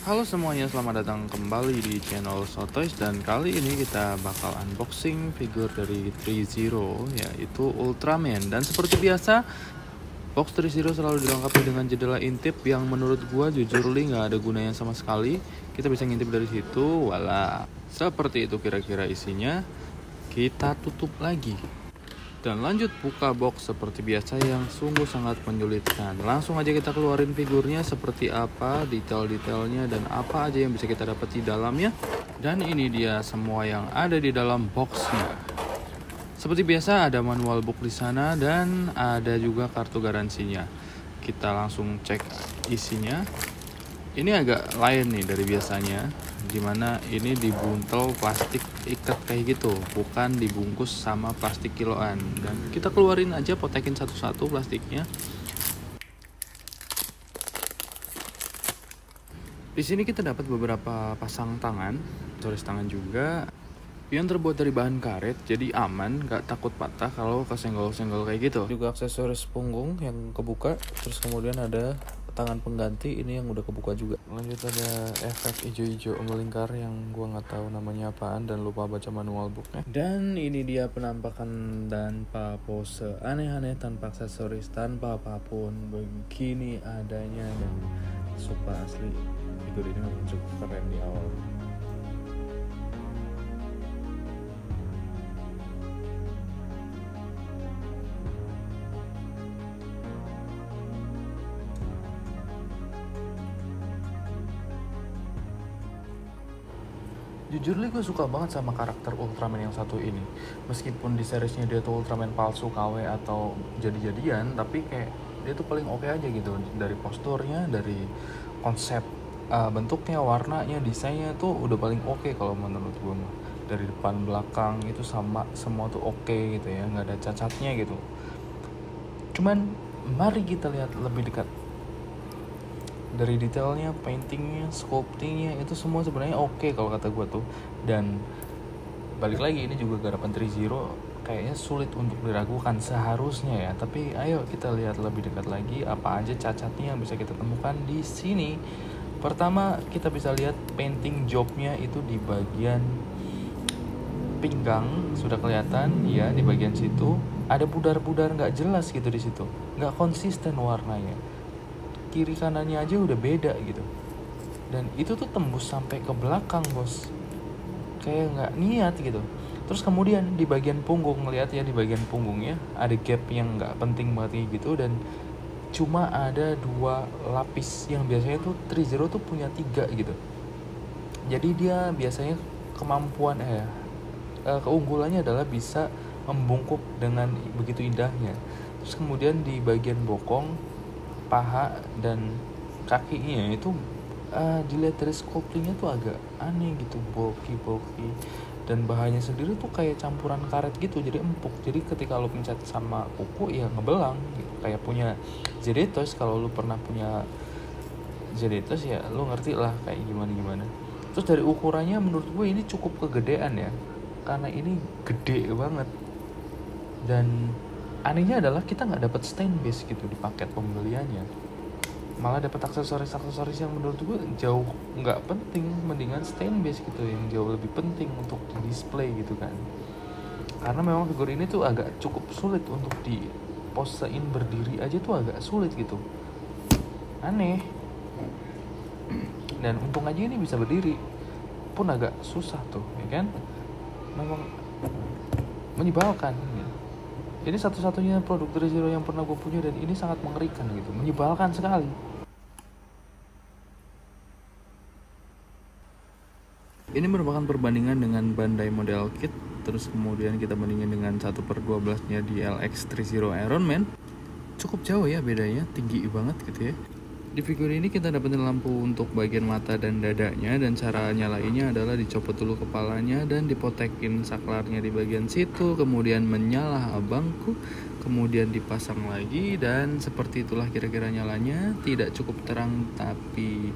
Halo semuanya, selamat datang kembali di channel Sotoys. Dan kali ini kita bakal unboxing figur dari 3Zero, yaitu Ultraman. Dan seperti biasa, box 3Zero selalu dilengkapi dengan jendela intip yang menurut gua jujur nggak ada gunanya sama sekali. Kita bisa ngintip dari situ, wala. Seperti itu kira-kira isinya. Kita tutup lagi dan lanjut buka box seperti biasa yang sungguh sangat menyulitkan. Langsung aja kita keluarin figurnya seperti apa, detail-detailnya, dan apa aja yang bisa kita dapat di dalamnya. Dan ini dia semua yang ada di dalam boxnya. Seperti biasa ada manual book di sana dan ada juga kartu garansinya. Kita langsung cek isinya. Ini agak lain nih dari biasanya, dimana ini dibuntel plastik ikat kayak gitu, bukan dibungkus sama plastik kiloan. Dan kita keluarin aja, potekin satu-satu plastiknya. Di sini kita dapat beberapa pasang tangan, tulis tangan juga, yang terbuat dari bahan karet, jadi aman, gak takut patah kalau kesenggol-senggol kayak gitu. Juga aksesoris punggung yang kebuka, terus kemudian ada tangan pengganti ini yang udah kebuka juga. Lanjut ada efek hijau-hijau melingkar yang gua nggak tahu namanya apaan dan lupa baca manual booknya. Dan ini dia penampakan tanpa pose aneh-aneh, tanpa aksesoris, tanpa apapun, begini adanya. Dan sumpah asli figur ini memang cukup keren di awal. Jujur gue suka banget sama karakter Ultraman yang satu ini. Meskipun di seriesnya dia tuh Ultraman palsu KW atau jadi-jadian, tapi kayak dia tuh paling oke aja gitu. Dari posturnya, dari konsep bentuknya, warnanya, desainnya tuh udah paling oke kalau menurut gue mah. Dari depan belakang itu sama, semua tuh oke gitu ya, nggak ada cacatnya gitu. Cuman mari kita lihat lebih dekat. Dari detailnya, paintingnya, sculptingnya, itu semua sebenarnya oke kalau kata gue tuh. Dan balik lagi, ini juga garapan 3Zero, kayaknya sulit untuk diragukan seharusnya ya. Tapi ayo kita lihat lebih dekat lagi apa aja cacatnya yang bisa kita temukan di sini. Pertama, kita bisa lihat painting jobnya itu di bagian pinggang sudah kelihatan ya, di bagian situ ada pudar-pudar nggak jelas gitu di situ, nggak konsisten warnanya. Kiri kanannya aja udah beda gitu, dan itu tuh tembus sampai ke belakang bos, kayak nggak niat gitu. Terus kemudian di bagian punggung, lihat ya, di bagian punggungnya ada gap yang nggak penting banget gitu, dan cuma ada 2 lapis yang biasanya tuh 3Zero tuh punya 3 gitu. Jadi dia biasanya kemampuan keunggulannya adalah bisa membungkuk dengan begitu indahnya. Terus kemudian di bagian bokong, paha, dan kakinya itu dilihat dari sculptingnya tuh agak aneh gitu, bulky, dan bahannya sendiri tuh kayak campuran karet gitu, jadi empuk. Jadi ketika lo pencet sama kuku ya ngebelang gitu, kayak punya Zedetoys. Kalau lo pernah punya Zedetoys ya lo ngerti lah kayak gimana. Terus dari ukurannya menurut gue ini cukup kegedean ya, karena ini gede banget. Dan anehnya adalah kita nggak dapat stand base gitu di paket pembeliannya, malah dapat aksesoris yang menurut gue jauh nggak penting. Mendingan stand base gitu yang jauh lebih penting untuk di display gitu kan, karena memang figur ini tuh agak cukup sulit untuk di posein berdiri aja tuh agak sulit gitu, aneh. Dan untung aja ini bisa berdiri pun agak susah tuh ya kan, memang menyebalkan gitu. Ini satu-satunya produk 3Zero yang pernah gue punya, dan ini sangat mengerikan gitu, menyebalkan sekali. Ini merupakan perbandingan dengan Bandai model kit, terus kemudian kita bandingin dengan 1/12 nya di LX 3Zero Iron Man. Cukup jauh ya bedanya, tinggi banget gitu ya. Di figur ini kita dapetin lampu untuk bagian mata dan dadanya, dan cara nyalainnya adalah dicopot dulu kepalanya dan dipotekin saklarnya di bagian situ, kemudian menyala abangku, kemudian dipasang lagi, dan seperti itulah kira-kira nyalanya. Tidak cukup terang tapi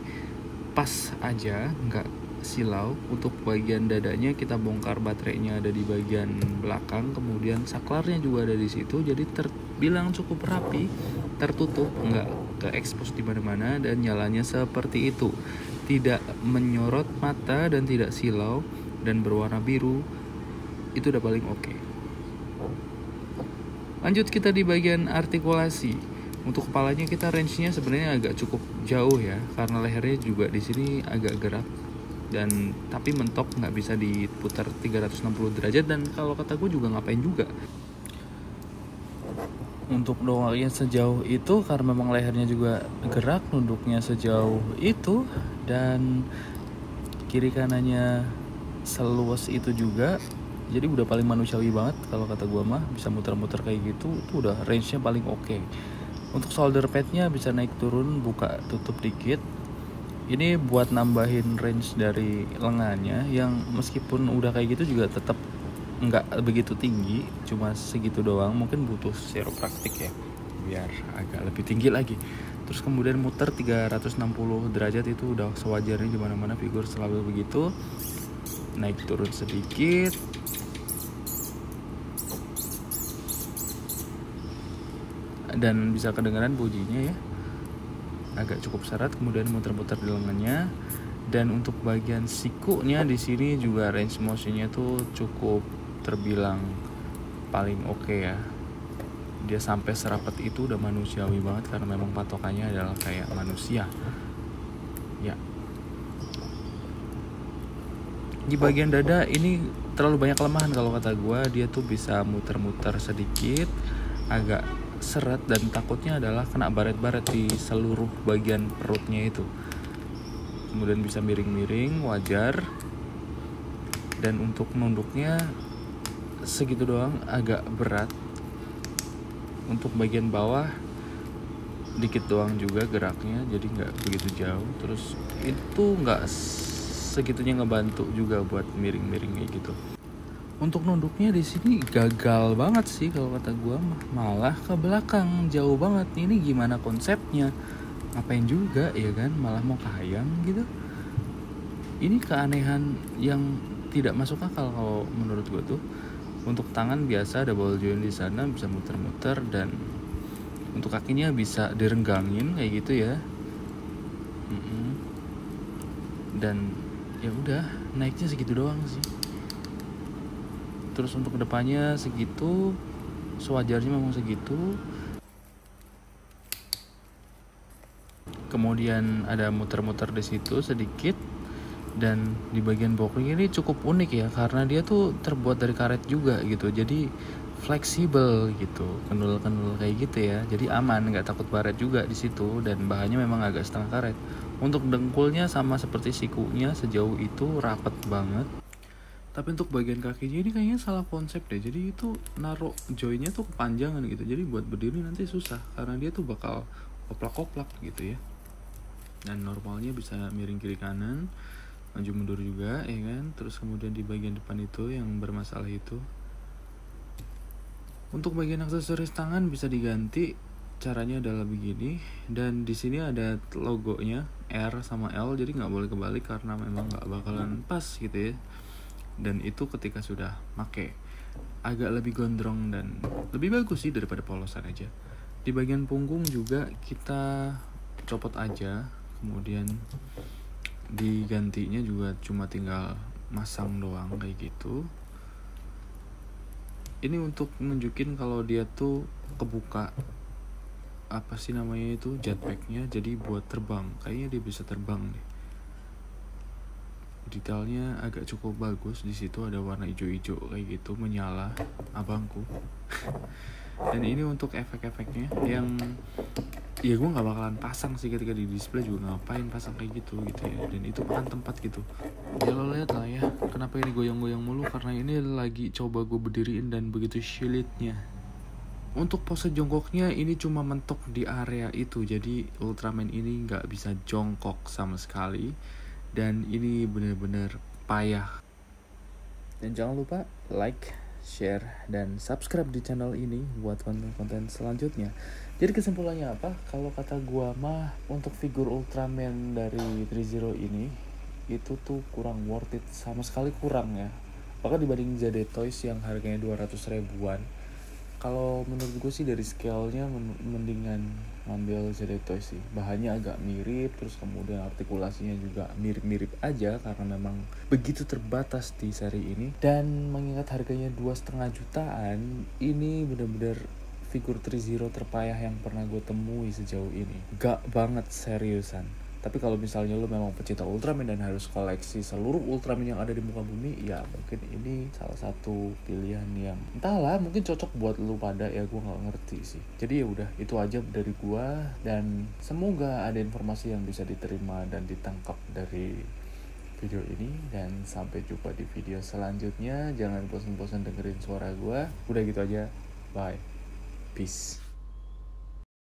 pas aja, nggak silau. Untuk bagian dadanya kita bongkar baterainya ada di bagian belakang, kemudian saklarnya juga ada di situ, jadi terbilang cukup rapi, tertutup, nggak ke expose di mana-mana, dan nyalanya seperti itu. tidak menyorot mata dan tidak silau dan berwarna biru, itu udah paling oke. Lanjut kita di bagian artikulasi. Untuk kepalanya kita range-nya sebenarnya agak cukup jauh ya, karena lehernya juga di sini agak gerak dan tapi mentok, nggak bisa diputar 360 derajat, dan kalau kata gue juga ngapain juga. Untuk doangnya sejauh itu karena memang lehernya juga gerak, nunduknya sejauh itu, dan kiri kanannya seluas itu juga. Jadi udah paling manusiawi banget kalau kata gua mah, bisa muter-muter kayak gitu, itu udah range-nya paling oke. Untuk shoulder pad-nya bisa naik turun, buka tutup dikit. Ini buat nambahin range dari lengannya yang meskipun udah kayak gitu juga tetap nggak begitu tinggi, cuma segitu doang. Mungkin butuh chiropractic ya biar agak lebih tinggi lagi. Terus kemudian muter 360 derajat itu udah sewajarnya, dimana-mana figur selalu begitu. Naik turun sedikit, dan bisa kedengaran bunyinya ya, agak cukup syarat. Kemudian muter-muter di lengannya. Dan untuk bagian sikunya di sini juga range motionnya tuh cukup terbilang paling oke ya. Dia sampai serapat itu udah manusiawi banget karena memang patokannya adalah kayak manusia ya. Di bagian dada ini terlalu banyak kelemahan kalau kata gue. Dia tuh bisa muter-muter sedikit, agak seret, dan takutnya adalah kena baret-baret di seluruh bagian perutnya itu. Kemudian bisa miring-miring, wajar. Dan untuk nunduknya segitu doang, agak berat. Untuk bagian bawah dikit doang juga geraknya, jadi nggak begitu jauh. Terus itu nggak segitunya ngebantu juga buat miring-miring kayak gitu. Untuk nunduknya di sini gagal banget sih kalau kata gue, malah ke belakang jauh banget. Ini gimana konsepnya? Ngapain juga ya kan, malah mau kayang gitu. Ini keanehan yang tidak masuk akal kalau menurut gue tuh. Untuk tangan biasa ada ball joint di sana, bisa muter-muter, dan untuk kakinya bisa direnggangin kayak gitu ya. Dan ya udah, naiknya segitu doang sih. Terus untuk kedepannya segitu, sewajarnya memang segitu. Kemudian ada muter-muter di situ sedikit. Dan di bagian bokling ini cukup unik ya, karena dia tuh terbuat dari karet juga gitu. Jadi fleksibel gitu, kendul-kendul kayak gitu ya. Jadi aman, nggak takut baret juga di situ. Dan bahannya memang agak setengah karet. Untuk dengkulnya sama seperti sikunya, sejauh itu rapet banget. Tapi untuk bagian kakinya ini kayaknya salah konsep deh. Jadi itu naruh joinnya tuh kepanjangan gitu. Jadi buat berdiri nanti susah, karena dia tuh bakal koplak-koplak gitu ya. Dan normalnya bisa miring kiri kanan, maju mundur juga ya kan. Terus kemudian di bagian depan itu yang bermasalah itu. Untuk bagian aksesoris tangan bisa diganti. Caranya adalah begini. Dan di sini ada logonya R sama L, jadi nggak boleh kebalik karena memang nggak bakalan pas gitu ya. Dan itu ketika sudah make agak lebih gondrong dan lebih bagus sih daripada polosan aja. Di bagian punggung juga kita copot aja, kemudian digantinya juga cuma tinggal masang doang kayak gitu. Ini untuk nunjukin kalau dia tuh kebuka, apa sih namanya itu, jetpacknya, jadi buat terbang. Kayaknya dia bisa terbang nih. Detailnya agak cukup bagus. Di situ ada warna hijau-hijau kayak gitu menyala, abangku. Dan ini untuk efek-efeknya yang ya gue nggak bakalan pasang sih ketika di display, juga ngapain pasang kayak gitu ya. Dan itu makan tempat gitu ya, lo lihat lah ya kenapa ini goyang-goyang mulu, karena ini lagi coba gue berdiriin dan begitu sulitnya. Untuk pose jongkoknya ini cuma mentok di area itu, jadi Ultraman ini nggak bisa jongkok sama sekali. Dan ini benar-benar payah. Dan jangan lupa like, share, dan subscribe di channel ini buat konten-konten selanjutnya. Jadi kesimpulannya apa? Kalau kata gua mah, untuk figur Ultraman dari 3-Zero ini itu tuh kurang worth it, sama sekali kurang ya. Bahkan dibanding ZD Toys yang harganya 200 ribuan, Kalau menurut gue sih dari scale-nya mendingan ngambil Zeratoy sih. Bahannya agak mirip, terus kemudian artikulasinya juga mirip-mirip aja karena memang begitu terbatas di seri ini. Dan mengingat harganya 2,5 jutaan, ini bener-bener figur 3-0 terpayah yang pernah gue temui sejauh ini. Gak banget seriusan. Tapi kalau misalnya lu memang pecinta Ultraman dan harus koleksi seluruh Ultraman yang ada di muka bumi, ya mungkin ini salah satu pilihan yang entahlah, mungkin cocok buat lu pada, ya gue nggak ngerti sih. Jadi ya udah, itu aja dari gua, dan semoga ada informasi yang bisa diterima dan ditangkap dari video ini, dan sampai jumpa di video selanjutnya. Jangan bosan-bosan dengerin suara gua. Udah gitu aja, bye, peace.